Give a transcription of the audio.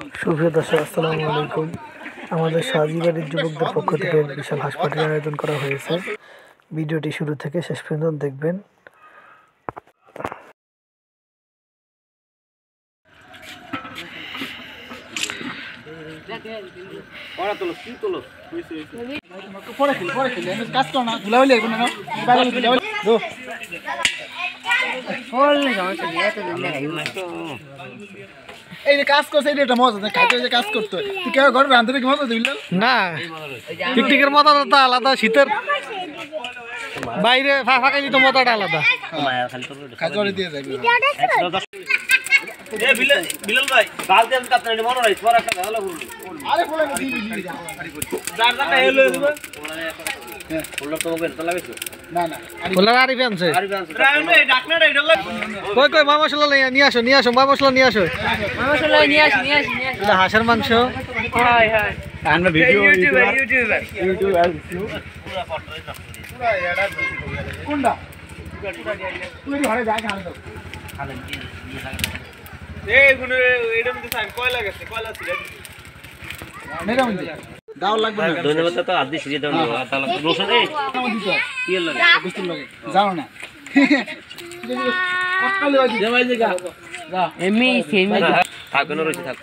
সুপ্রিয় দর্শক, আসসালামু আলাইকুম। আমাদের সাজিবাড়ির যুবকদের পক্ষ থেকে বিশাল হাঁস পার্টির আয়োজন করা হয়েছে। ভিডিওটি শুরু থেকে শেষ পর্যন্ত দেখবেন। এই যে কাজ করছে এটা মজা না, খাইতে যে কাজ করতে তুই কেউ ঘরে রাঁধতে কি মজা দিবি না, পিকনিকের মজাটা তো আলাদা, শীতের বাইরে ফাঁকাইলি তো মজাটা আলাদা। খাজরে দিয়ে যাবি বিলাল ভাই বালতি আমি কাটতে নেই মনে রাইছ পরে একটা ভালো বলবো আরে বলে দিবি যার যাটা এলো ফুলর তো বেন তো লাগাইছো না না ফুলার আরিফ আনছে। রাউন্ড এই ডাকনাটা এটা কই কই মা মশলা নিয়ে আসো, মা মশলা নিয়ে আসো। নিয়ে আসি এটা হাঁসের মাংস। হাই হাই আমরা ভিডিও ইউটিউবার পুরো ফটো কোনটা তুই ঘরে যা খাওয়া দাও খালেন কি নিয়ে লাগে এই গুলো এটার মধ্যে সাইন কয়লা গেছে, কয়লা ছিল মেরা মধ্যে দাও লাগবে না। ধন্যবাদ তো আদি সিরিয়ে দাও না তাহলে রোশন এই আমার দিতে কি লাগে বুঝতে লাগে জানো না কটকালে ওই দে ভাই জায়গা যা এমনি সেম থাক না রইছে থাক